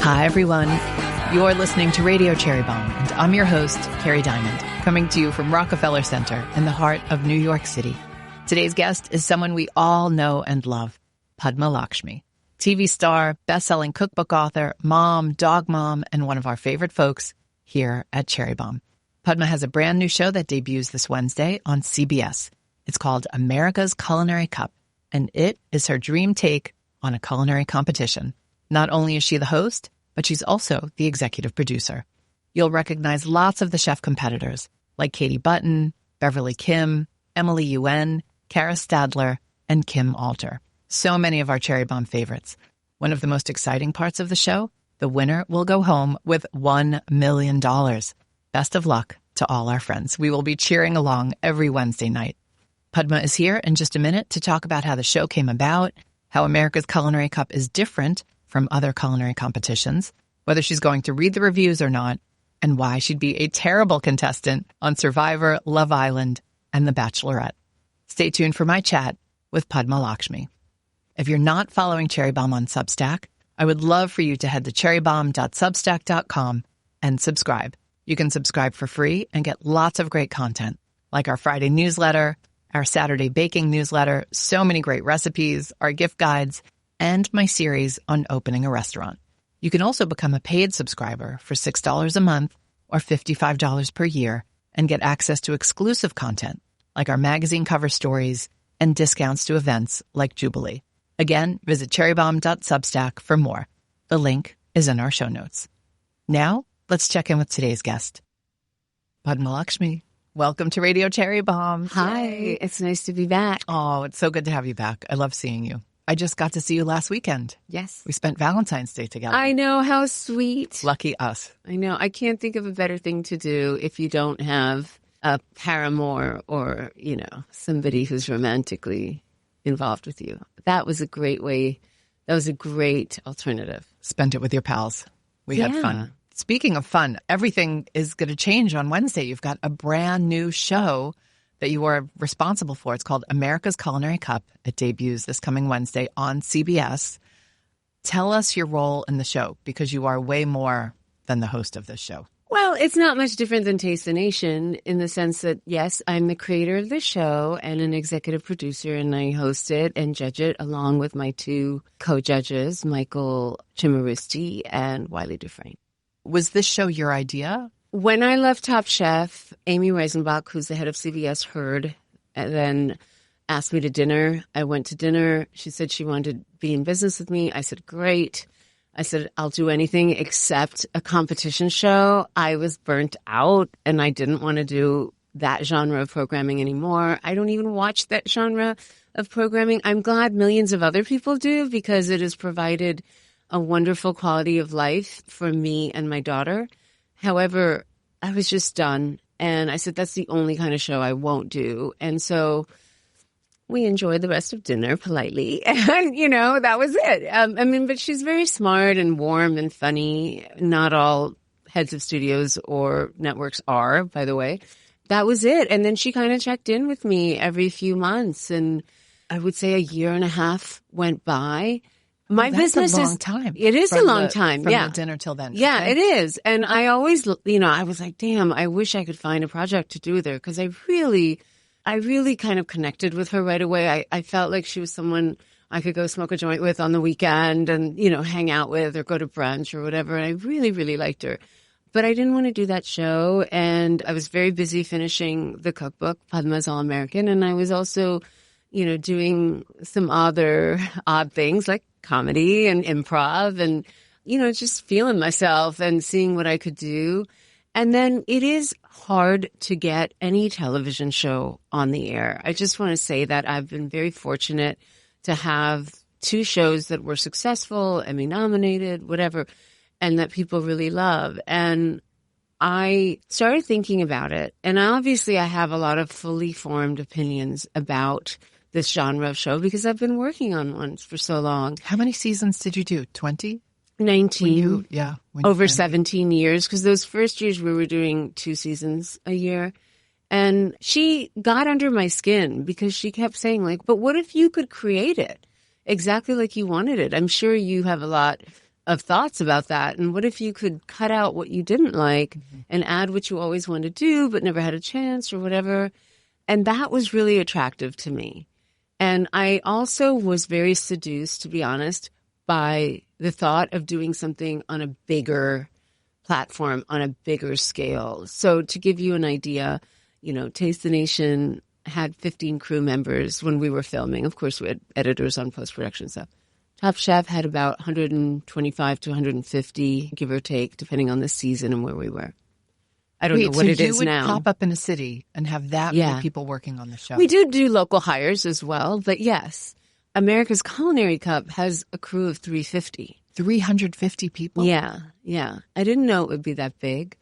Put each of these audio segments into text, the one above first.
Hi, everyone. You're listening to Radio Cherry Bombe, and I'm your host, Kerry Diamond, coming to you from Rockefeller Center in the heart of New York City. Today's guest is someone we all know and love, Padma Lakshmi. TV star, best-selling cookbook author, mom, dog mom, and one of our favorite folks here at Cherry Bombe. Padma has a brand new show that debuts this Wednesday on CBS. It's called America's Culinary Cup, and it is her dream take on a culinary competition. Not only is she the host, but she's also the executive producer. You'll recognize lots of the chef competitors, like Katie Button, Beverly Kim, Emily Yuen, Kara Stadler, and Kim Alter. So many of our Cherry Bombe favorites. One of the most exciting parts of the show, the winner will go home with $1 million. Best of luck to all our friends. We will be cheering along every Wednesday night. Padma is here in just a minute to talk about how the show came about, how America's Culinary Cup is different from other culinary competitions, whether she's going to read the reviews or not, and why she'd be a terrible contestant on Survivor, Love Island, and The Bachelorette. Stay tuned for my chat with Padma Lakshmi. If you're not following Cherry Bombe on Substack, I would love for you to head to cherrybombe.substack.com and subscribe. You can subscribe for free and get lots of great content, like our Friday newsletter, our Saturday baking newsletter, so many great recipes, our gift guides, and my series on opening a restaurant. You can also become a paid subscriber for $6 a month or $55 per year and get access to exclusive content like our magazine cover stories and discounts to events like Jubilee. Again, visit cherrybombe.substack for more. The link is in our show notes. Now, let's check in with today's guest. Padma Lakshmi, welcome to Radio Cherry Bombe. Hi, it's nice to be back. Oh, it's so good to have you back. I love seeing you. I just got to see you last weekend. Yes. We spent Valentine's Day together. I know, how sweet. Lucky us. I know. I can't think of a better thing to do if you don't have a paramour or, somebody who's romantically involved with you. That was a great way. That was a great alternative. Spent it with your pals. We had fun. Speaking of fun, everything is going to change on Wednesday. You've got a brand new show that you are responsible for. It's called America's Culinary Cup. It debuts this coming Wednesday on CBS. Tell us your role in the show, because you are way more than the host of this show. Well, it's not much different than Taste the Nation in the sense that, yes, I'm the creator of the show and an executive producer, and I host it and judge it along with my two co-judges, Michael Cimarusti and Wylie Dufresne. Was this show your idea? When I left Top Chef, Amy Reisenbach, who's the head of CBS, heard and then asked me to dinner. I went to dinner. She said she wanted to be in business with me. I said, great. I said, I'll do anything except a competition show. I was burnt out and I didn't want to do that genre of programming anymore. I don't even watch that genre of programming. I'm glad millions of other people do, because it has provided a wonderful quality of life for me and my daughter. However, I was just done. And I said, that's the only kind of show I won't do. And so we enjoyed the rest of dinner politely. And, that was it. But she's very smart and warm and funny. Not all heads of studios or networks are, by the way. That was it. And then she kind of checked in with me every few months. And I would say a year and a half went by. My business is a long time. It is a long time. From the dinner till then. Yeah, okay. It is. And I always, I was like, damn, I wish I could find a project to do with her, because I really kind of connected with her right away. I felt like she was someone I could go smoke a joint with on the weekend and, hang out with or go to brunch or whatever. And I really, really liked her. But I didn't want to do that show. And I was very busy finishing the cookbook, Padma's All American. And I was also, doing some other odd things like comedy and improv and, just feeling myself and seeing what I could do. And then it is hard to get any television show on the air. I just want to say that I've been very fortunate to have two shows that were successful, Emmy nominated, whatever, and that people really love. And I started thinking about it. And obviously I have a lot of fully formed opinions about this genre of show because I've been working on one for so long. How many seasons did you do? 20? 19. Over 17 years, because those first years we were doing 2 seasons a year. And she got under my skin because she kept saying, like, but what if you could create it exactly like you wanted it? I'm sure you have a lot of thoughts about that. And what if you could cut out what you didn't like and add what you always wanted to do but never had a chance or whatever? And that was really attractive to me. And I also was very seduced, to be honest, by the thought of doing something on a bigger platform, on a bigger scale. So to give you an idea, Taste the Nation had 15 crew members when we were filming. Of course, we had editors on post-production stuff. Top Chef had about 125 to 150, give or take, depending on the season and where we were. I don't know what it is now. So you would pop up in a city and have that many people working on the show? We do local hires as well, but yes. America's Culinary Cup has a crew of 350. 350 people? Yeah. I didn't know it would be that big,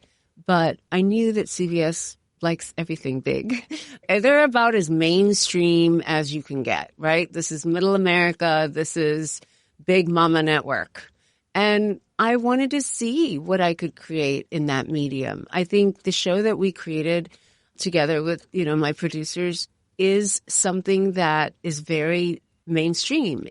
but I knew that CBS likes everything big. They're about as mainstream as you can get, right? This is middle America. This is big mama network. And I wanted to see what I could create in that medium. I think the show that we created together with, my producers is something that is very mainstream.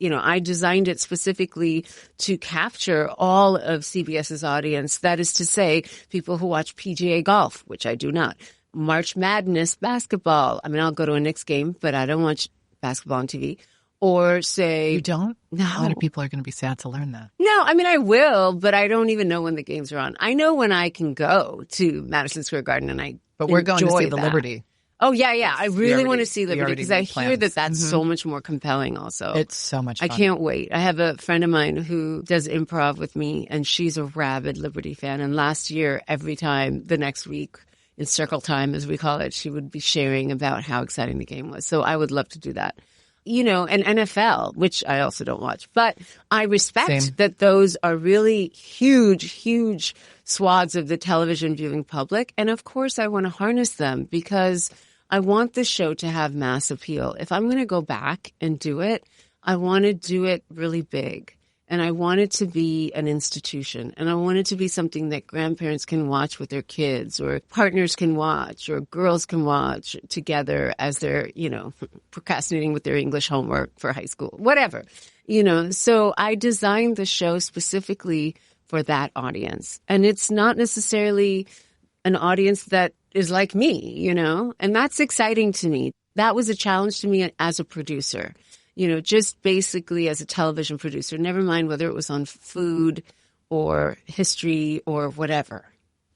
I designed it specifically to capture all of CBS's audience. That is to say, people who watch PGA golf, which I do not. March Madness basketball. I mean, I'll go to a Knicks game, but I don't watch basketball on TV. Or say... You don't? No. A lot of people are going to be sad to learn that. No, I mean, I will, but I don't even know when the games are on. I know when I can go to Madison Square Garden and But we're going to see the Liberty. Oh, yeah. I really want to see Liberty because I hear that that's Mm-hmm. so much more compelling also. It's so much fun. I can't wait. I have a friend of mine who does improv with me, and she's a rabid Liberty fan. And last year, every time the next week, in circle time, as we call it, she would be sharing about how exciting the game was. So I would love to do that. And NFL, which I also don't watch. But I respect that those are really huge swaths of the television viewing public. And of course, I want to harness them because I want the show to have mass appeal. If I'm going to go back and do it, I want to do it really big. And I want it to be an institution. And I want it to be something that grandparents can watch with their kids or partners can watch or girls can watch together as they're, procrastinating with their English homework for high school, whatever. So I designed the show specifically for that audience. And it's not necessarily an audience that is like me, and that's exciting to me. That was a challenge to me as a producer. Just basically as a television producer, never mind whether it was on food or history or whatever.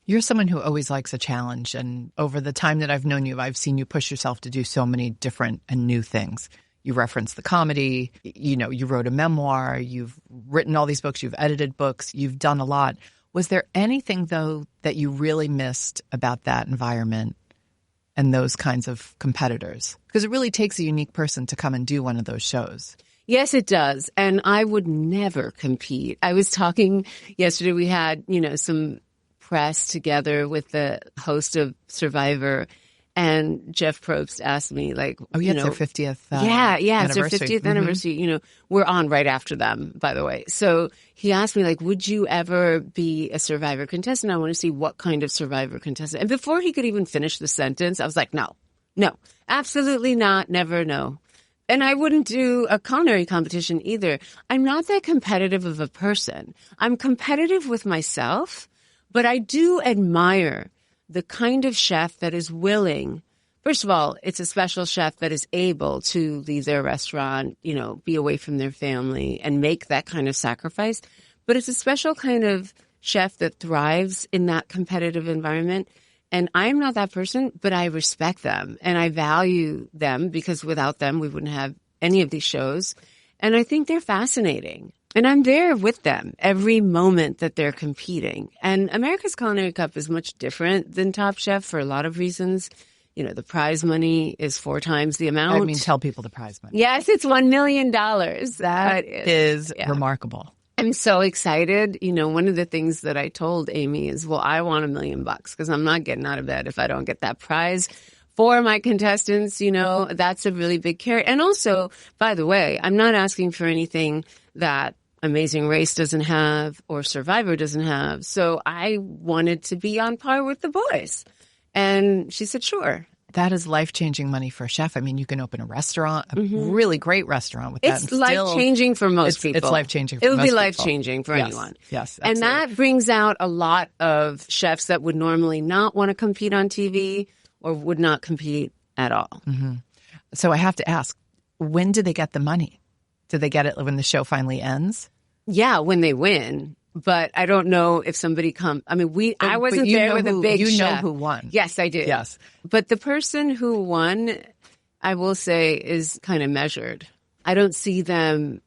You're someone who always likes a challenge. And over the time that I've known you, I've seen you push yourself to do so many different and new things. You referenced the comedy, you wrote a memoir, you've written all these books, you've edited books, you've done a lot. Was there anything, though, that you really missed about that environment and those kinds of competitors? Because it really takes a unique person to come and do one of those shows. Yes, it does. And I would never compete. I was talking yesterday, we had, some press together with the host of Survivor. And Jeff Probst asked me, it's their 50th it's their 50th anniversary. We're on right after them, by the way. So he asked me, would you ever be a Survivor contestant? I want to see what kind of Survivor contestant. And before he could even finish the sentence, I was like, no, absolutely not, never, no. And I wouldn't do a culinary competition either. I'm not that competitive of a person. I'm competitive with myself, but I do admire the kind of chef that is willing. First of all, it's a special chef that is able to leave their restaurant, be away from their family and make that kind of sacrifice. But it's a special kind of chef that thrives in that competitive environment. And I'm not that person, but I respect them and I value them because without them, we wouldn't have any of these shows. And I think they're fascinating. And I'm there with them every moment that they're competing. And America's Culinary Cup is much different than Top Chef for a lot of reasons. The prize money is 4 times the amount. I mean, tell people the prize money. Yes, it's $1 million. That is remarkable. I'm so excited. One of the things that I told Amy is, I want $1 million because I'm not getting out of bed if I don't get that prize. For my contestants, that's a really big carrot. And also, by the way, I'm not asking for anything that Amazing Race doesn't have or Survivor doesn't have. So I wanted to be on par with the boys. And she said, sure. That is life-changing money for a chef. I mean, you can open a restaurant, a really great restaurant with that. It's life-changing for most people. It's life-changing for most people. It would be most life-changing for anyone. Yes, absolutely. And that brings out a lot of chefs that would normally not want to compete on TV or would not compete at all. Mm-hmm. So I have to ask, when do they get the money? Do they get it when the show finally ends? Yeah, when they win. But I don't know if somebody comes. I mean, I wasn't there with a big chef. You know who won. Yes, I do. Yes. But the person who won, I will say, is kind of measured. I don't see them,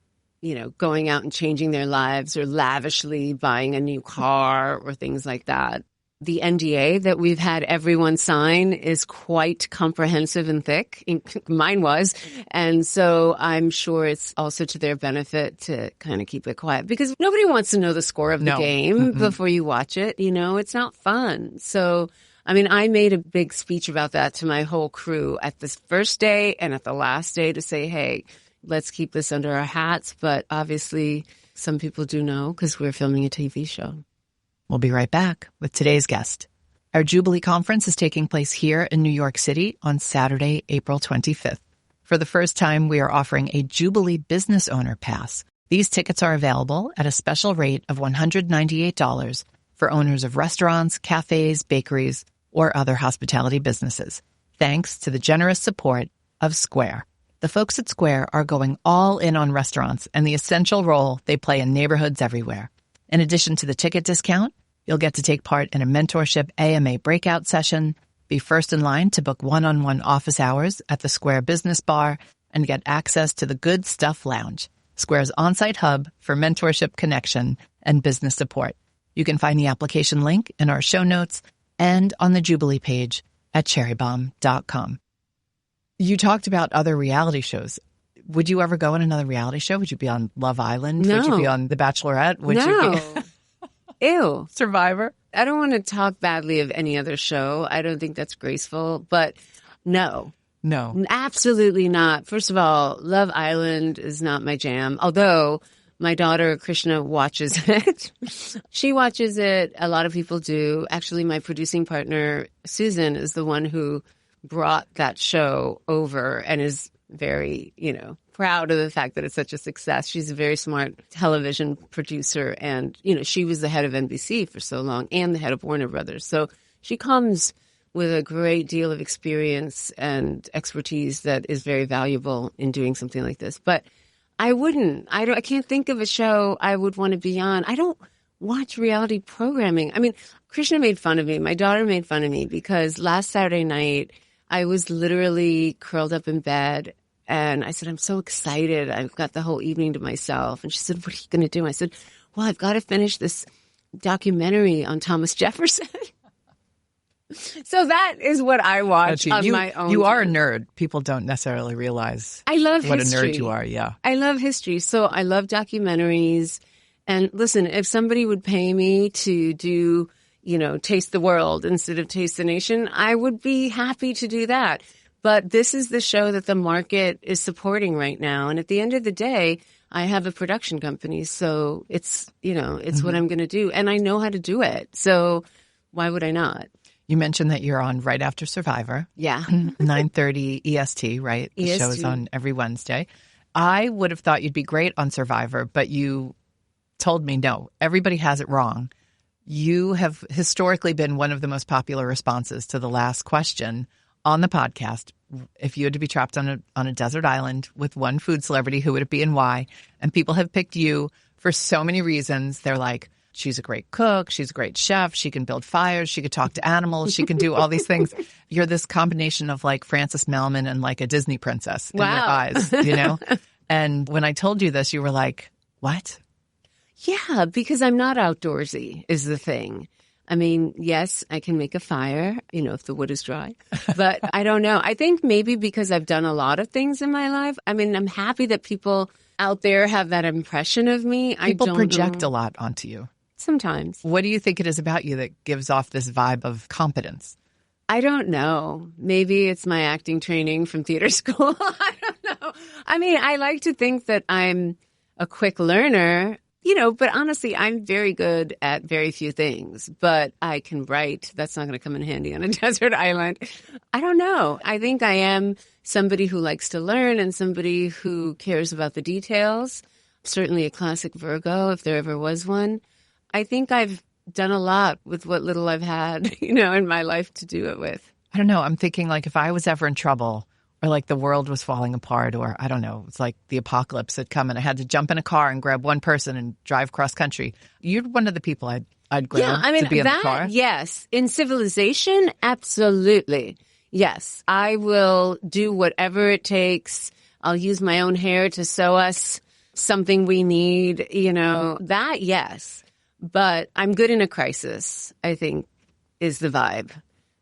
going out and changing their lives or lavishly buying a new car or things like that. The NDA that we've had everyone sign is quite comprehensive and thick. Mine was. And so I'm sure it's also to their benefit to kind of keep it quiet because nobody wants to know the score of the game before you watch it. It's not fun. So, I mean, I made a big speech about that to my whole crew at this first day and at the last day to say, hey, let's keep this under our hats. But obviously some people do know because we're filming a TV show. We'll be right back with today's guest. Our Jubilee Conference is taking place here in New York City on Saturday, April 25th. For the first time, we are offering a Jubilee Business Owner Pass. These tickets are available at a special rate of $198 for owners of restaurants, cafes, bakeries, or other hospitality businesses, thanks to the generous support of Square. The folks at Square are going all in on restaurants and the essential role they play in neighborhoods everywhere. In addition to the ticket discount, you'll get to take part in a mentorship AMA breakout session, be first in line to book one-on-one office hours at the Square Business Bar, and get access to the Good Stuff Lounge, Square's on-site hub for mentorship connection and business support. You can find the application link in our show notes and on the Jubilee page at cherrybombe.com. You talked about other reality shows. Would you ever go on another reality show? Would you be on Love Island? No. Would you be on The Bachelorette? Would you be Ew. Survivor? I don't want to talk badly of any other show. I don't think that's graceful, but no. No. Absolutely not. First of all, Love Island is not my jam, although my daughter, Krishna, watches it. She watches it. A lot of people do. Actually, my producing partner, Susan, is the one who brought that show over and is very, proud of the fact that it's such a success. She's a very smart television producer and, she was the head of NBC for so long and the head of Warner Brothers. So she comes with a great deal of experience and expertise that is very valuable in doing something like this. But I can't think of a show I would want to be on. I don't watch reality programming. I mean, Krishna made fun of me. My daughter made fun of me because last Saturday night, I was literally curled up in bed and I said, I'm so excited. I've got the whole evening to myself. And she said, what are you going to do? I said, well, I've got to finish this documentary on Thomas Jefferson. So that is what I watch on my own. You are a nerd. People don't necessarily realize I love what history. A nerd you are. Yeah. I love history. So I love documentaries. And listen, if somebody would pay me to do Taste the World instead of Taste the Nation, I would be happy to do that. But this is the show that the market is supporting right now. And at the end of the day, I have a production company. So it's what I'm going to do. And I know how to do it. So why would I not? You mentioned that you're on right after Survivor. Yeah. 9:30 EST, right? The show is on every Wednesday. I would have thought you'd be great on Survivor, but you told me no. Everybody has it wrong. You have historically been one of the most popular responses to the last question on the podcast. If you had to be trapped on a desert island with one food celebrity, who would it be and why? And people have picked you for so many reasons. They're like, she's a great cook. She's a great chef. She can build fires. She could talk to animals. She can do all these things. You're this combination of like Frances Malman and like a Disney princess in their eyes, And when I told you this, you were like, what? Yeah, because I'm not outdoorsy is the thing. I mean, yes, I can make a fire, if the wood is dry, but I don't know. I think maybe because I've done a lot of things in my life. I mean, I'm happy that people out there have that impression of me. People project a lot onto you. Sometimes. What do you think it is about you that gives off this vibe of competence? I don't know. Maybe it's my acting training from theater school. I don't know. I mean, I like to think that I'm a quick learner. But honestly, I'm very good at very few things, but I can write. That's not going to come in handy on a desert island. I don't know. I think I am somebody who likes to learn and somebody who cares about the details. Certainly a classic Virgo, if there ever was one. I think I've done a lot with what little I've had, in my life to do it with. I don't know. I'm thinking like if I was ever in trouble or like the world was falling apart or I don't know, it's like the apocalypse had come and I had to jump in a car and grab one person and drive cross country. You're one of the people I'd grab to be in the car. Yes. In civilization, absolutely. Yes. I will do whatever it takes. I'll use my own hair to sew us something we need, that, yes. But I'm good in a crisis, I think, is the vibe.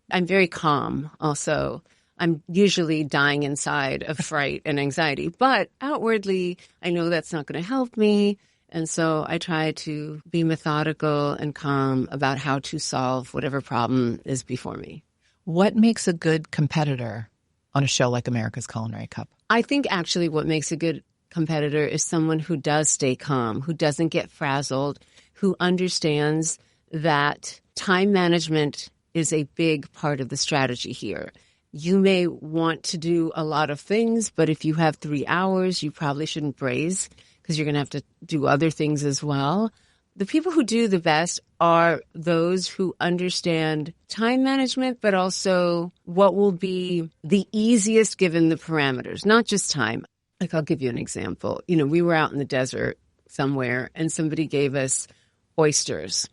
I'm very calm also. I'm usually dying inside of fright and anxiety, but outwardly, I know that's not going to help me. And so I try to be methodical and calm about how to solve whatever problem is before me. What makes a good competitor on a show like America's Culinary Cup? I think actually what makes a good competitor is someone who does stay calm, who doesn't get frazzled, who understands that time management is a big part of the strategy here. You may want to do a lot of things, but if you have 3 hours, you probably shouldn't braise because you're going to have to do other things as well. The people who do the best are those who understand time management, but also what will be the easiest given the parameters, not just time. Like I'll give you an example. We were out in the desert somewhere and somebody gave us oysters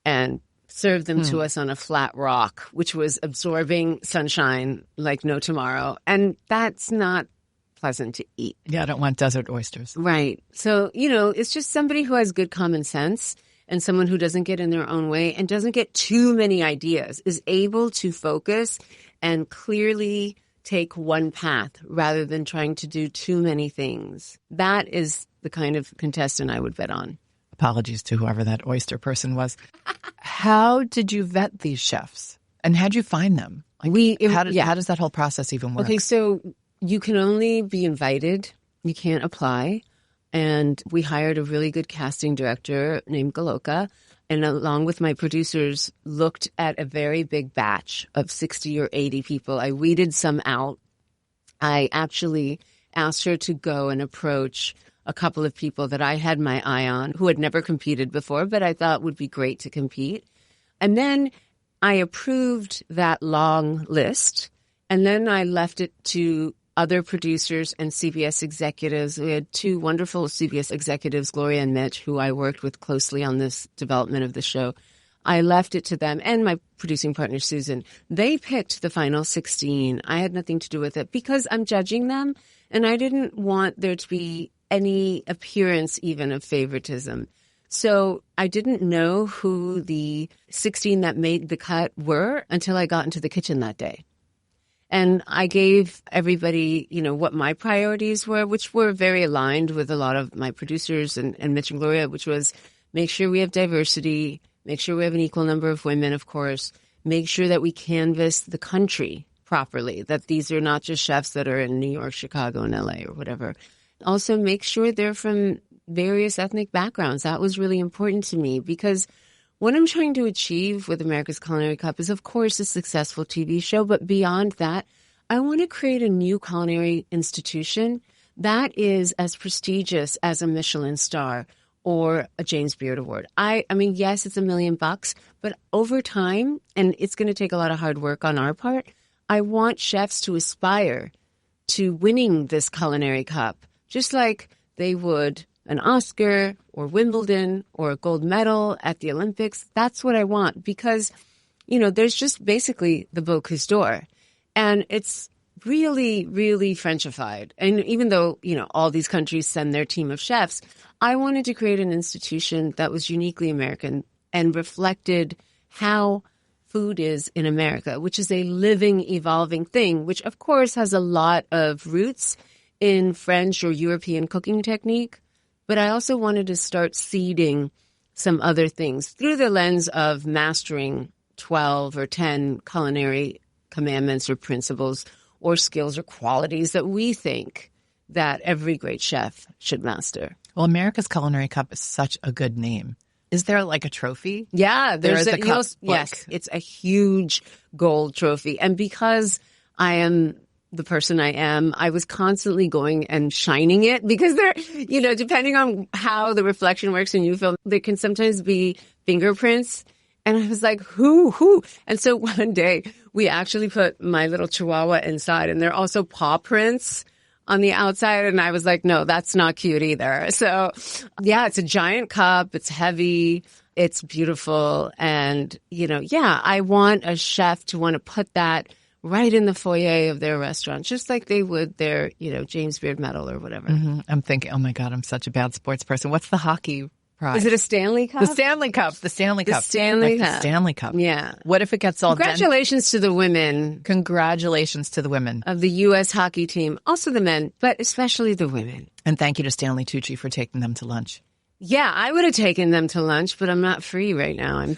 and served them to us on a flat rock, which was absorbing sunshine like no tomorrow. And that's not pleasant to eat. Yeah, I don't want desert oysters. Right. So, it's just somebody who has good common sense and someone who doesn't get in their own way and doesn't get too many ideas, is able to focus and clearly take one path rather than trying to do too many things. That is the kind of contestant I would bet on. Apologies to whoever that oyster person was. How did you vet these chefs? And how'd you find them? How does that whole process even work? Okay, so you can only be invited. You can't apply. And we hired a really good casting director named Galoka. And along with my producers, looked at a very big batch of 60 or 80 people. I weeded some out. I actually asked her to go and approach a couple of people that I had my eye on who had never competed before, but I thought would be great to compete. And then I approved that long list. And then I left it to other producers and CBS executives. We had 2 wonderful CBS executives, Gloria and Mitch, who I worked with closely on this development of the show. I left it to them and my producing partner, Susan. They picked the final 16. I had nothing to do with it because I'm judging them. And I didn't want there to be any appearance even of favoritism. So I didn't know who the 16 that made the cut were until I got into the kitchen that day. And I gave everybody, what my priorities were, which were very aligned with a lot of my producers and Mitch and Gloria, which was make sure we have diversity, make sure we have an equal number of women, of course, make sure that we canvass the country properly, that these are not just chefs that are in New York, Chicago, and LA or whatever. Also, make sure they're from various ethnic backgrounds. That was really important to me because what I'm trying to achieve with America's Culinary Cup is, of course, a successful TV show. But beyond that, I want to create a new culinary institution that is as prestigious as a Michelin star or a James Beard Award. I mean, yes, it's $1 million, but over time, and it's going to take a lot of hard work on our part, I want chefs to aspire to winning this Culinary Cup, just like they would an Oscar or Wimbledon or a gold medal at the Olympics. That's what I want because, there's just basically the Bocuse d'Or. And it's really, really Frenchified. And even though, all these countries send their team of chefs, I wanted to create an institution that was uniquely American and reflected how food is in America, which is a living, evolving thing, which of course has a lot of roots in French or European cooking technique. But I also wanted to start seeding some other things through the lens of mastering 12 or 10 culinary commandments or principles or skills or qualities that we think that every great chef should master. Well, America's Culinary Cup is such a good name. Is there like a trophy? Yeah, There is a cup. Yes, it's a huge gold trophy. And because I am the person I am, I was constantly going and shining it because there, depending on how the reflection works in you film, there can sometimes be fingerprints. And I was like, who? And so one day we actually put my little chihuahua inside, and there are also paw prints on the outside. And I was like, no, that's not cute either. So yeah, it's a giant cup. It's heavy. It's beautiful. And, I want a chef to want to put that right in the foyer of their restaurant, just like they would their, James Beard medal or whatever. Mm-hmm. I'm thinking, oh my God, I'm such a bad sports person. What's the hockey prize? Is it a Stanley Cup? The Stanley Cup. The Stanley Cup. The Stanley Cup. Yeah. What if it gets all Congratulations to the women. Congratulations to the women. Of the U.S. hockey team. Also the men, but especially the women. And thank you to Stanley Tucci for taking them to lunch. Yeah, I would have taken them to lunch, but I'm not free right now. I'm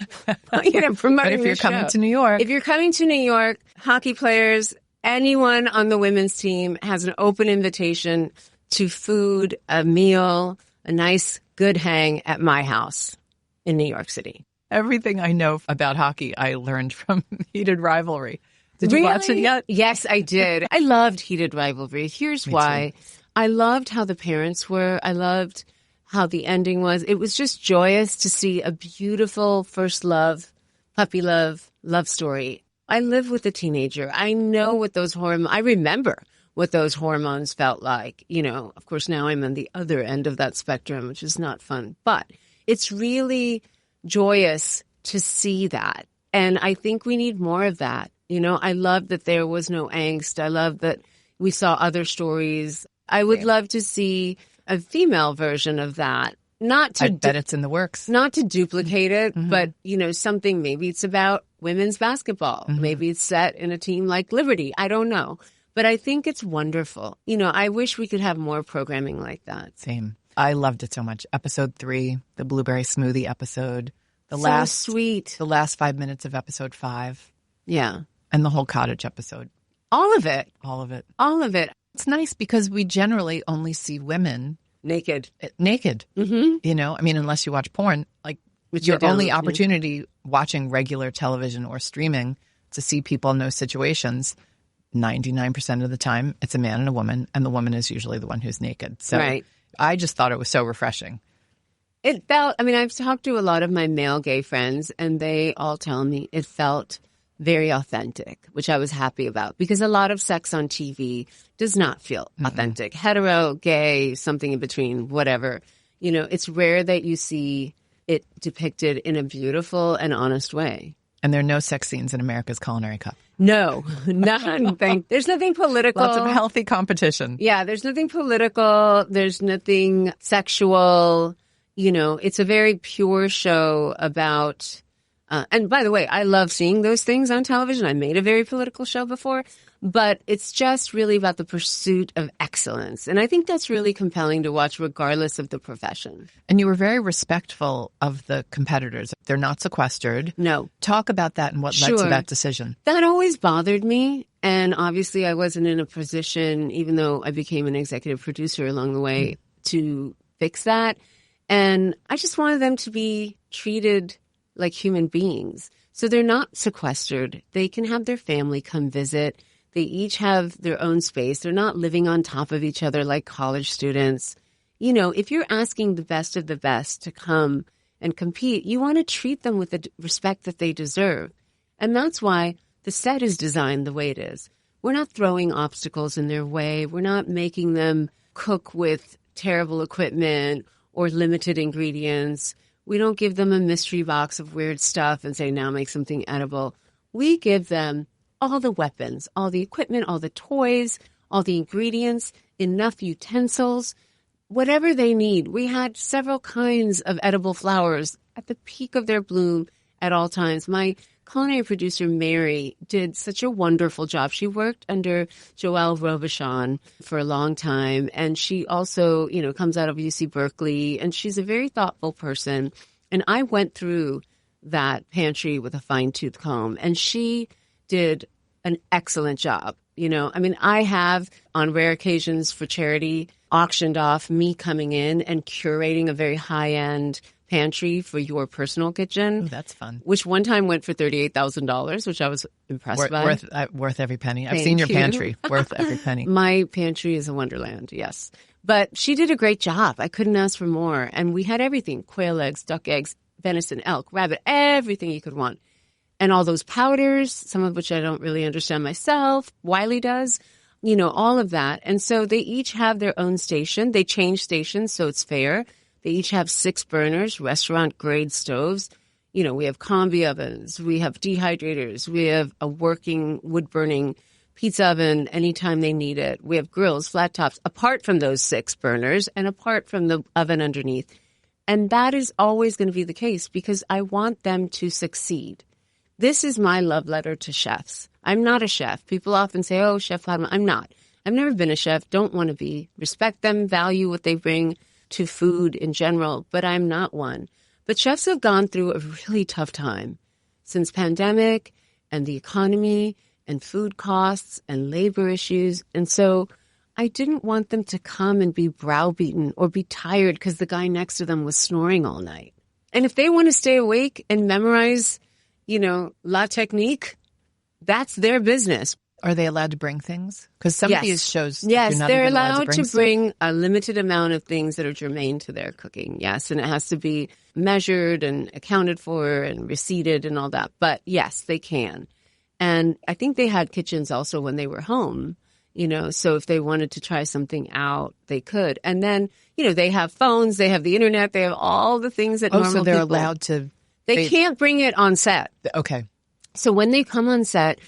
promoting But if you're coming to New York. If you're coming to New York, hockey players, anyone on the women's team has an open invitation to food, a meal, a nice, good hang at my house in New York City. Everything I know about hockey, I learned from Heated Rivalry. Did you watch it yet? Yes, I did. I loved Heated Rivalry. Here's why. I loved how the parents were. I loved how the ending was. It was just joyous to see a beautiful first love, puppy love story. I live with a teenager. I know what I remember what those hormones felt like. Of course, now I'm on the other end of that spectrum, which is not fun. But it's really joyous to see that. And I think we need more of that. I love that there was no angst. I love that we saw other stories. I would love to see a female version of that. I bet it's in the works. Not to duplicate it, but, something, maybe it's about women's basketball. Maybe it's set in a team like Liberty. I don't know. But I think it's wonderful. I wish we could have more programming like that. Same. I loved it so much. Episode 3, the blueberry smoothie episode. Sweet. The last 5 minutes of episode 5. Yeah. And the whole cottage episode. All of it. All of it. All of it. It's nice because we generally only see women naked. Mm-hmm. Unless you watch porn, like your only opportunity watching regular television or streaming to see people in those situations, 99% of the time, it's a man and a woman, and the woman is usually the one who's naked. So right. I just thought it was so refreshing. It felt, I've talked to a lot of my male gay friends, and they all tell me it felt very authentic, which I was happy about, because a lot of sex on TV does not feel authentic. Hetero, gay, something in between, whatever. It's rare that you see it depicted in a beautiful and honest way. And there are no sex scenes in America's Culinary Cup. No, none. There's nothing political. Lots of healthy competition. Yeah, there's nothing political. There's nothing sexual. It's a very pure show about... and by the way, I love seeing those things on television. I made a very political show before, but it's just really about the pursuit of excellence. And I think that's really compelling to watch regardless of the profession. And you were very respectful of the competitors. They're not sequestered. No. Talk about that and what led to that decision. That always bothered me. And obviously I wasn't in a position, even though I became an executive producer along the way, to fix that. And I just wanted them to be treated like human beings. So they're not sequestered. They can have their family come visit. They each have their own space. They're not living on top of each other like college students. If you're asking the best of the best to come and compete, you want to treat them with the respect that they deserve. And that's why the set is designed the way it is. We're not throwing obstacles in their way. We're not making them cook with terrible equipment or limited ingredients. We don't give them a mystery box of weird stuff and say, now make something edible. We give them all the weapons, all the equipment, all the toys, all the ingredients, enough utensils, whatever they need. We had several kinds of edible flowers at the peak of their bloom at all times. My culinary producer, Mary, did such a wonderful job. She worked under Joelle Robuchon for a long time. And she also, comes out of UC Berkeley, and she's a very thoughtful person. And I went through that pantry with a fine-tooth comb, and she did an excellent job. I have on rare occasions for charity, auctioned off me coming in and curating a very high-end pantry for your personal kitchen. Ooh, that's fun. Which one time went for $38,000, which I was impressed by. Worth every penny. I've Thank seen your you. pantry. Worth every penny. My pantry is a wonderland, yes. But she did a great job. I couldn't ask for more. And we had everything: quail eggs, duck eggs, venison, elk, rabbit, everything you could want. And all those powders, some of which I don't really understand myself. Wylie does, all of that. And so they each have their own station. They change stations, so it's fair. They each have 6 burners, restaurant-grade stoves. We have combi ovens. We have dehydrators. We have a working wood-burning pizza oven anytime they need it. We have grills, flat tops, apart from those 6 burners and apart from the oven underneath. And that is always going to be the case because I want them to succeed. This is my love letter to chefs. I'm not a chef. People often say, oh, Chef Padma. I'm not. I've never been a chef. Don't want to be. Respect them, value what they bring to food in general, but I'm not one. But chefs have gone through a really tough time since pandemic and the economy and food costs and labor issues. And so I didn't want them to come and be browbeaten or be tired because the guy next to them was snoring all night. And if they want to stay awake and memorize, La Technique, that's their business. Are they allowed to bring things? Because some of these shows, yes, you're not they're even allowed to stuff. bring a limited amount of things that are germane to their cooking. Yes, and it has to be measured and accounted for and receipted and all that. But yes, they can. And I think they had kitchens also when they were home, so if they wanted to try something out, they could. And then, they have phones, they have the internet, they have all the things that normal so they're people, allowed to. They can't bring it on set. Okay. So when they come on set,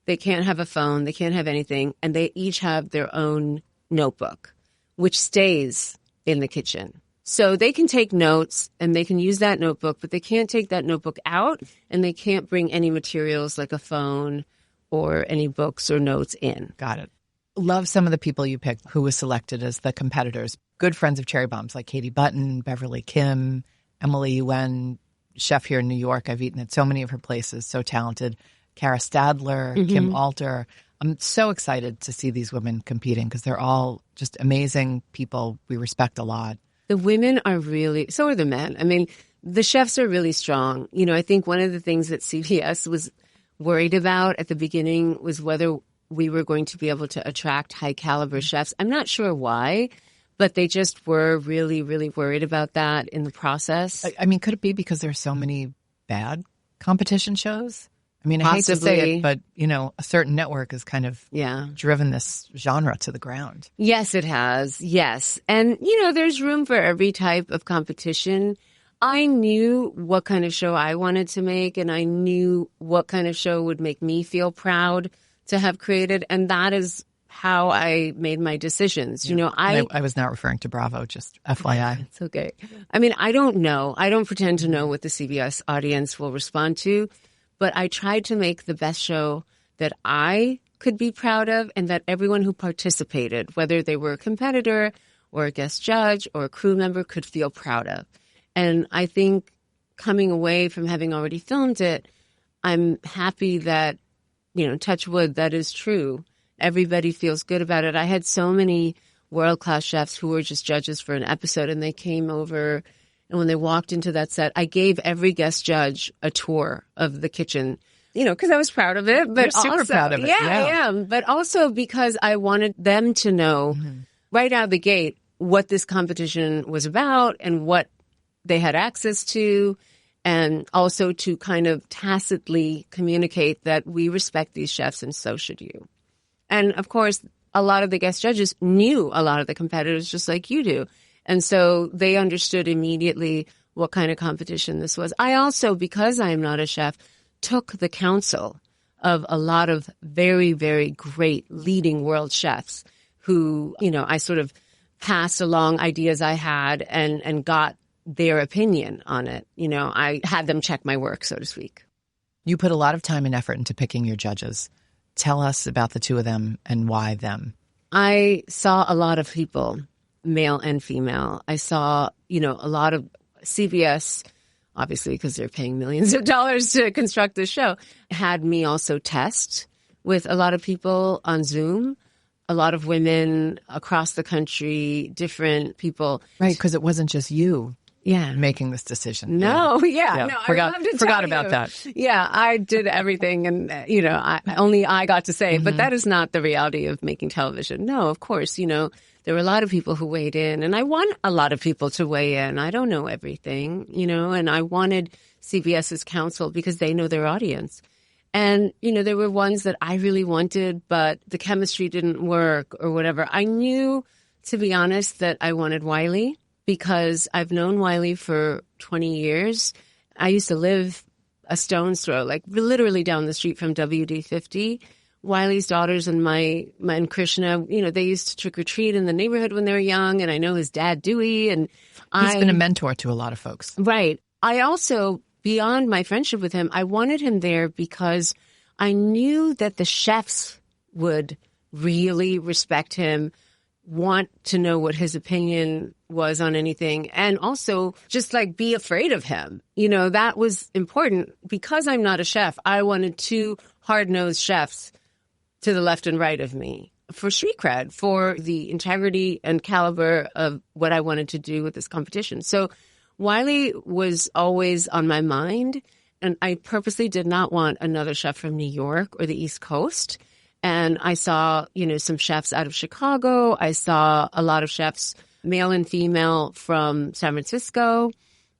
they can't have a phone, they can't have anything, and they each have their own notebook, which stays in the kitchen. So they can take notes and they can use that notebook, but they can't take that notebook out and they can't bring any materials like a phone or any books or notes in. Got it. Love some of the people you picked who was selected as the competitors. Good friends of Cherry Bombes like Katie Button, Beverly Kim, Emily Yuen, chef here in New York. I've eaten at so many of her places, so talented. Kara Stadler, Kim Alter. I'm so excited to see these women competing because they're all just amazing people we respect a lot. The women are really, so are the men. I mean, the chefs are really strong. I think one of the things that CBS was worried about at the beginning was whether we were going to be able to attract high caliber chefs. I'm not sure why, but they just were really, really worried about that in the process. I mean, could it be because there's so many bad competition shows? I mean, I hate to Possibly. say it, but, a certain network has kind of driven this genre to the ground. Yes, it has. Yes. And, there's room for every type of competition. I knew what kind of show I wanted to make, and I knew what kind of show would make me feel proud to have created. And that is how I made my decisions. Yeah. I was not referring to Bravo, just FYI. It's okay. I mean, I don't know. I don't pretend to know what the CBS audience will respond to. But I tried to make the best show that I could be proud of and that everyone who participated, whether they were a competitor or a guest judge or a crew member, could feel proud of. And I think coming away from having already filmed it, I'm happy that, touch wood, that is true. Everybody feels good about it. I had so many world-class chefs who were just judges for an episode, and they came over. And when they walked into that set, I gave every guest judge a tour of the kitchen, because I was proud of it. But You're super proud of it. Yeah, I am. But also because I wanted them to know right out of the gate what this competition was about and what they had access to, and also to kind of tacitly communicate that we respect these chefs and so should you. And of course, a lot of the guest judges knew a lot of the competitors just like you do. And so they understood immediately what kind of competition this was. I also, because I am not a chef, took the counsel of a lot of very, very great leading world chefs who, I sort of passed along ideas I had and got their opinion on it. I had them check my work, so to speak. You put a lot of time and effort into picking your judges. Tell us about the two of them and why them. I saw a lot of people, male and female. I saw, a lot of CBS, obviously because they're paying millions of dollars to construct this show, had me also test with a lot of people on Zoom. a lot of women across the country, different people. Right, because it wasn't just you Yeah. making this decision. No, yeah. Yeah. No, Forgot I would love to forgot tell about you. that. Yeah, I did everything and, only I got to say it. But that is not the reality of making television. No, of course, there were a lot of people who weighed in, and I want a lot of people to weigh in. I don't know everything, and I wanted CBS's counsel because they know their audience. And, there were ones that I really wanted, but the chemistry didn't work or whatever. I knew, to be honest, that I wanted Wylie because I've known Wylie for 20 years. I used to live a stone's throw, like literally down the street from WD-50. Wylie's daughters and and Krishna, they used to trick or treat in the neighborhood when they were young. And I know his dad, Dewey. And he's been a mentor to a lot of folks. Right. I also, beyond my friendship with him, I wanted him there because I knew that the chefs would really respect him, want to know what his opinion was on anything, and also just like be afraid of him. That was important. Because I'm not a chef, I wanted two hard-nosed chefs to the left and right of me for street cred, for the integrity and caliber of what I wanted to do with this competition. So Wylie was always on my mind, and I purposely did not want another chef from New York or the East Coast. And I saw, some chefs out of Chicago. I saw a lot of chefs, male and female, from San Francisco.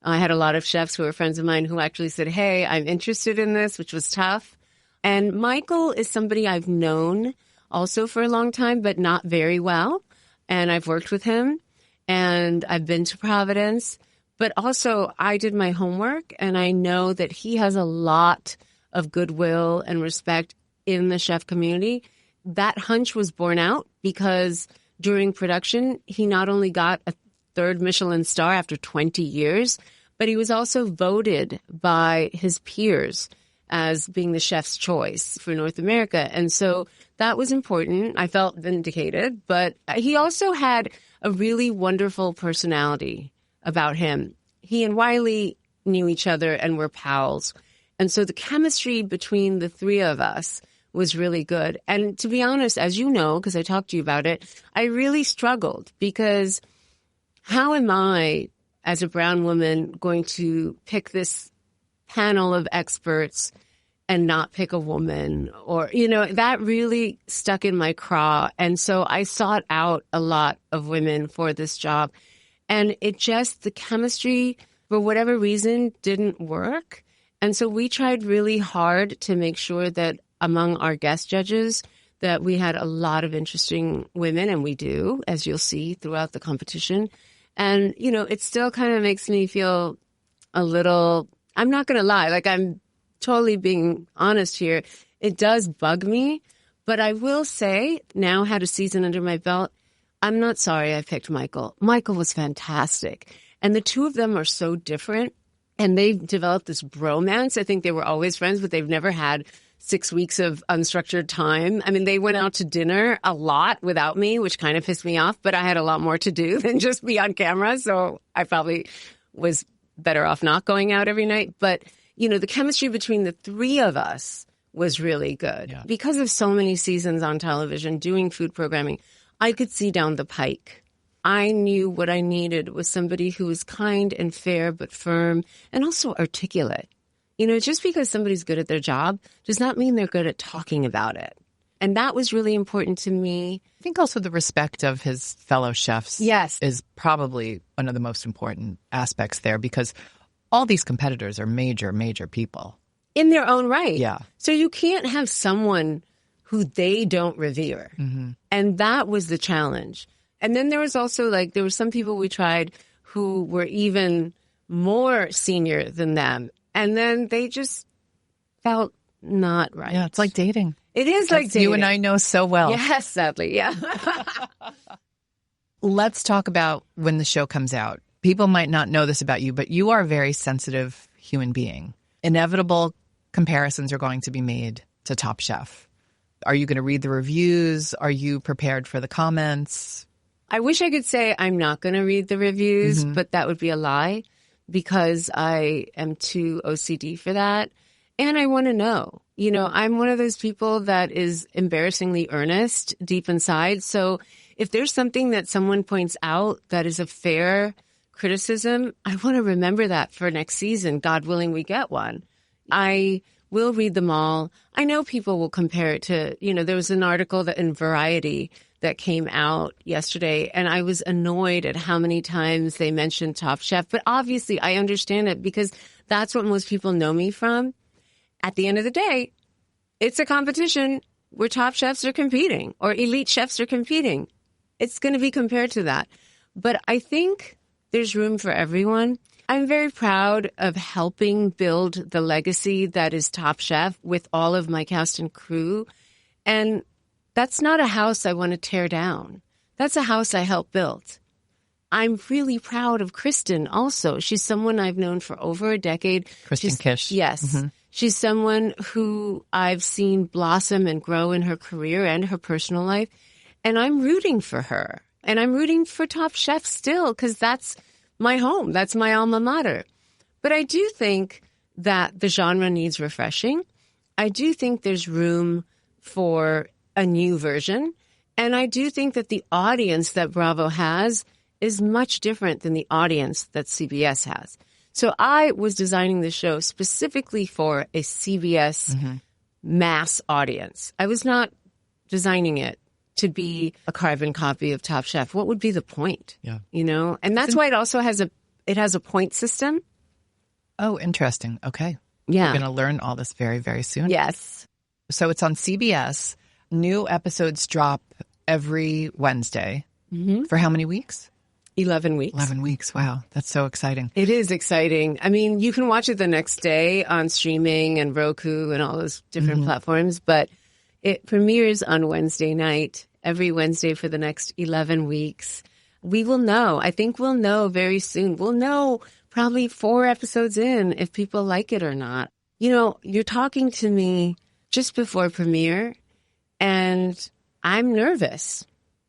I had a lot of chefs who were friends of mine who actually said, hey, I'm interested in this, which was tough. And Michael is somebody I've known also for a long time, but not very well. And I've worked with him, and I've been to Providence. But also, I did my homework, and I know that he has a lot of goodwill and respect in the chef community. That hunch was borne out because during production, he not only got a 3rd Michelin star after 20 years, but he was also voted by his peers as being the chef's choice for North America. And so that was important. I felt vindicated, but he also had a really wonderful personality about him. He and Wylie knew each other and were pals. And so the chemistry between the three of us was really good. And to be honest, as you know, because I talked to you about it, I really struggled because how am I, as a brown woman, going to pick this panel of experts and not pick a woman? Or, that really stuck in my craw. And so I sought out a lot of women for this job. And the chemistry, for whatever reason, didn't work. And so we tried really hard to make sure that among our guest judges, that we had a lot of interesting women, and we do, as you'll see throughout the competition. And, it still kind of makes me feel a little, I'm not going to lie, like I'm totally being honest here. It does bug me, but I will say, now had a season under my belt, I'm not sorry I picked Michael. Michael was fantastic. And the two of them are so different, and they've developed this bromance. I think they were always friends, but they've never had 6 weeks of unstructured time. I mean, they went out to dinner a lot without me, which kind of pissed me off, but I had a lot more to do than just be on camera. So I probably was better off not going out every night. But, the chemistry between the three of us was really good. Because of so many seasons on television doing food programming, I could see down the pike. I knew what I needed was somebody who was kind and fair, but firm and also articulate. Just because somebody's good at their job does not mean they're good at talking about it. And that was really important to me. I think also the respect of his fellow chefs is probably one of the most important aspects there, because all these competitors are major, major people. In their own right. Yeah. So you can't have someone who they don't revere. Mm-hmm. And that was the challenge. And then there was also there were some people we tried who were even more senior than them. And then they just felt not right. Yeah, it's like dating. It is like dating. You and I know so well. Yes, sadly, yeah. Let's talk about when the show comes out. People might not know this about you, but you are a very sensitive human being. Inevitable comparisons are going to be made to Top Chef. Are you going to read the reviews? Are you prepared for the comments? I wish I could say I'm not going to read the reviews, but that would be a lie because I am too OCD for that. And I want to know. You know, I'm one of those people that is embarrassingly earnest deep inside. So if there's something that someone points out that is a fair criticism, I want to remember that for next season. God willing, we get one. I will read them all. I know people will compare it to, you know, there was an article that in Variety that came out yesterday, and I was annoyed at how many times they mentioned Top Chef. But obviously, I understand it because that's what most people know me from. At the end of the day, it's a competition where top chefs are competing or elite chefs are competing. It's going to be compared to that. But I think there's room for everyone. I'm very proud of helping build the legacy that is Top Chef with all of my cast and crew. And that's not a house I want to tear down. That's a house I helped build. I'm really proud of Kristen also. She's someone I've known for over a decade. Kristen Kish. Yes. Mm-hmm. She's someone who I've seen blossom and grow in her career and her personal life. And I'm rooting for her. And I'm rooting for Top Chef still because that's my home. That's my alma mater. But I do think that the genre needs refreshing. I do think there's room for a new version. And I do think that the audience that Bravo has is much different than the audience that CBS has. So I was designing the show specifically for a CBS mass audience. I was not designing it to be a carbon copy of Top Chef. What would be the point? Yeah. You know? And that's why it also has a point system. Oh, interesting. Okay. Yeah. We're going to learn all this very, very soon. Yes. So it's on CBS. New episodes drop every Wednesday. For how many weeks? 11 weeks. 11 weeks. Wow. That's so exciting. It is exciting. I mean, you can watch it the next day on streaming and Roku and all those different platforms, but it premieres on Wednesday night, every Wednesday for the next 11 weeks. We will know. I think we'll know very soon. We'll know probably 4 episodes in if people like it or not. You know, you're talking to me just before premiere, and I'm nervous.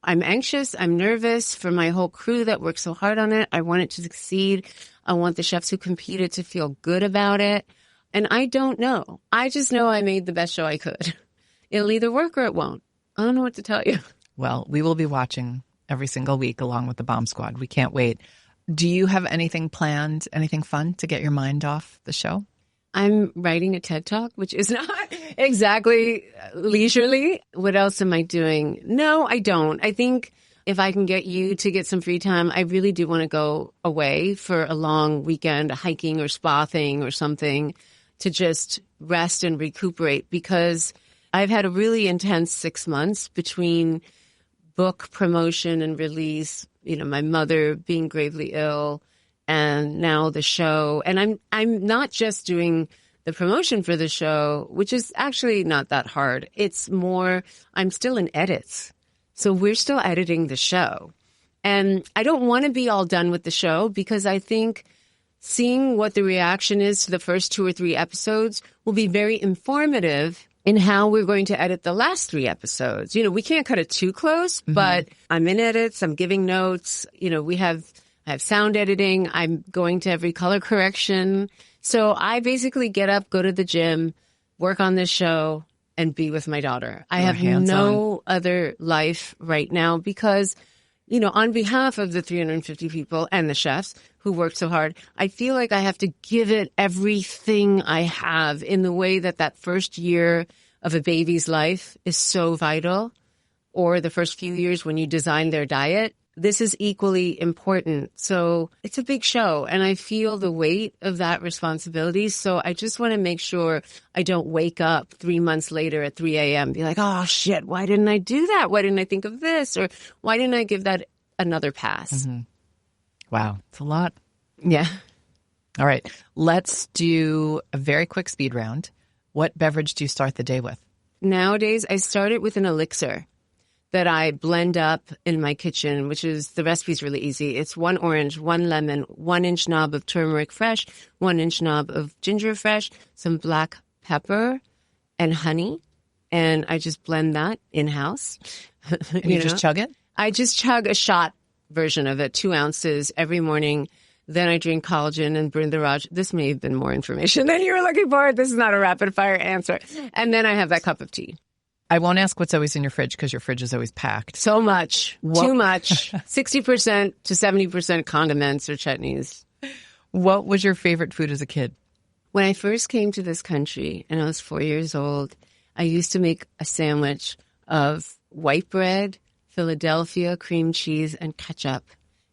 I'm anxious. I'm nervous for my whole crew that worked so hard on it. I want it to succeed. I want the chefs who competed to feel good about it. And I don't know. I just know I made the best show I could. It'll either work or it won't. I don't know what to tell you. Well, we will be watching every single week along with the Bomb Squad. We can't wait. Do you have anything planned, anything fun to get your mind off the show? I'm writing a TED Talk, which is not exactly leisurely. What else am I doing? No, I don't. I think if I can get you to get some free time, I really do want to go away for a long weekend, hiking or spa thing or something to just rest and recuperate because I've had a really intense 6 months between book promotion and release, you know, my mother being gravely ill, and now the show. And I'm not just doing the promotion for the show, which is actually not that hard. It's more, I'm still in edits. So we're still editing the show. And I don't want to be all done with the show because I think seeing what the reaction is to the first 2 or 3 episodes will be very informative in how we're going to edit the last 3 episodes. You know, we can't cut it too close, but I'm in edits. I'm giving notes. You know, I have sound editing. I'm going to every color correction. So I basically get up, go to the gym, work on this show, and be with my daughter. I have no other life right now because, you know, on behalf of the 350 people and the chefs who worked so hard, I feel like I have to give it everything I have in the way that first year of a baby's life is so vital, or the first few years when you design their diet. This is equally important. So it's a big show, and I feel the weight of that responsibility. So I just want to make sure I don't wake up 3 months later at 3 a.m. be like, oh, shit, why didn't I do that? Why didn't I think of this? Or why didn't I give that another pass? Wow, it's a lot. Yeah. All right, let's do a very quick speed round. What beverage do you start the day with? Nowadays, I start it with an elixir that I blend up in my kitchen, which is, the recipe's really easy. It's 1 orange, 1 lemon, 1-inch knob of turmeric fresh, 1-inch knob of ginger fresh, some black pepper, and honey. And I just blend that in-house. You just chug it? I just chug a shot version of it, 2 ounces every morning. Then I drink collagen and Brindaraj. This may have been more information than you were looking for. This is not a rapid fire answer. And then I have that cup of tea. I won't ask what's always in your fridge because your fridge is always packed. So much. Too much. 60% to 70% condiments or chutneys. What was your favorite food as a kid? When I first came to this country and I was 4 years old, I used to make a sandwich of white bread, Philadelphia cream cheese, and ketchup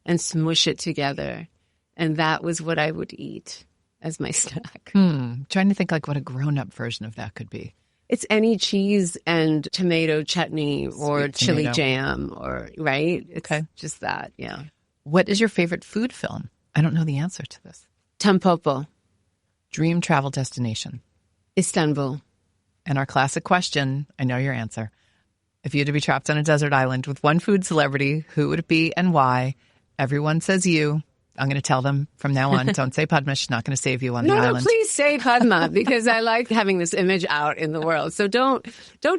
and smush it together. And that was what I would eat as my snack. Trying to think like what a grown-up version of that could be. It's any cheese and tomato chutney or Sweet chili tomato. jam or, right? It's Okay. just that, yeah. What is your favorite food film? I don't know the answer to this. Tampopo, Dream travel destination. Istanbul. And our classic question, I know your answer. If you had to be trapped on a desert island with one food celebrity, who would it be and why? Everyone says you. I'm going to tell them from now on, don't say Padma. She's not going to save you on the island. No, please say Padma because I like having this image out in the world. So don't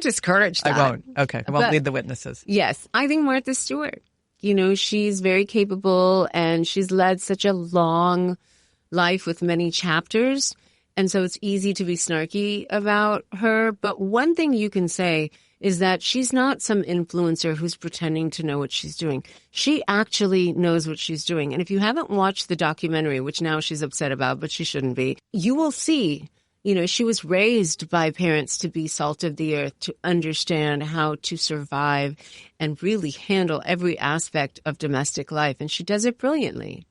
discourage that. I won't. Okay. I won't But- lead the witnesses. Yes, I think Martha Stewart. You know, she's very capable and she's led such a long life with many chapters. And so it's easy to be snarky about her. But one thing you can say is that she's not some influencer who's pretending to know what she's doing. She actually knows what she's doing. And if you haven't watched the documentary, which now she's upset about, but she shouldn't be, you will see, you know, she was raised by parents to be salt of the earth, to understand how to survive and really handle every aspect of domestic life. And she does it brilliantly.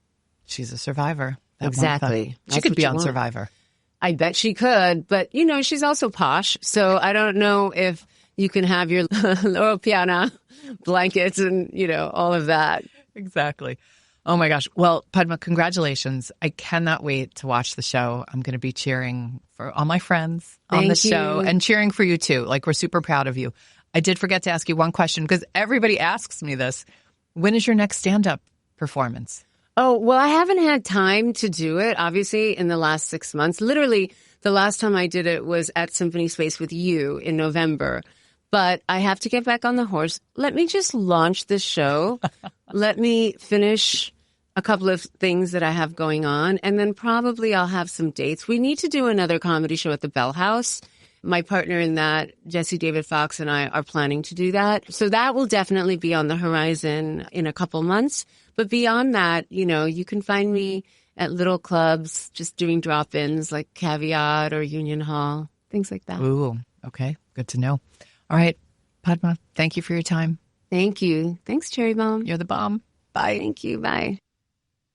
She's a survivor. That Exactly. Martha. She That's could what be you on want. Survivor. I bet she could, but you know, she's also posh. So I don't know if you can have your Loro Piana blankets and, you know, all of that. Exactly. Oh my gosh. Well, Padma, congratulations. I cannot wait to watch the show. I'm going to be cheering for all my friends on the Thank show you. and cheering for you too. Like, we're super proud of you. I did forget to ask you one question because everybody asks me this. When is your next stand-up performance? Oh, well, I haven't had time to do it, obviously, in the last 6 months. Literally, the last time I did it was at Symphony Space with you in November. But I have to get back on the horse. Let me just launch this show. Let me finish a couple of things that I have going on, and then probably I'll have some dates. We need to do another comedy show at the Bell House. My partner in that, Jesse David Fox, and I are planning to do that. So that will definitely be on the horizon in a couple months. But beyond that, you know, you can find me at little clubs, just doing drop-ins like Caveat or Union Hall, things like that. Ooh, okay. Good to know. All right, Padma, thank you for your time. Thank you. Thanks, Cherry Bombe. You're the bomb. Bye. Thank you. Bye.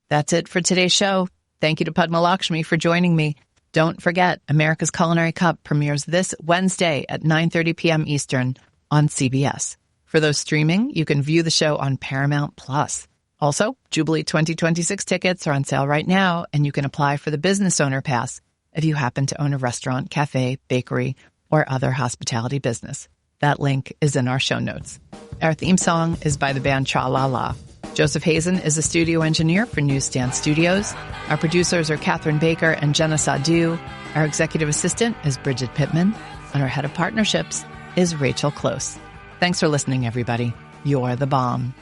That's it for today's show. Thank you to Padma Lakshmi for joining me. Don't forget, America's Culinary Cup premieres this Wednesday at 9:30 p.m. Eastern on CBS. For those streaming, you can view the show on Paramount Plus. Also, Jubilee 2026 tickets are on sale right now, and you can apply for the Business Owner Pass if you happen to own a restaurant, cafe, bakery, or other hospitality business. That link is in our show notes. Our theme song is by the band Cha La La. Joseph Hazen is a studio engineer for Newsstand Studios. Our producers are Catherine Baker and Jenna Sadu. Our executive assistant is Bridget Pittman. And our head of partnerships is Rachel Close. Thanks for listening, everybody. You're the bomb.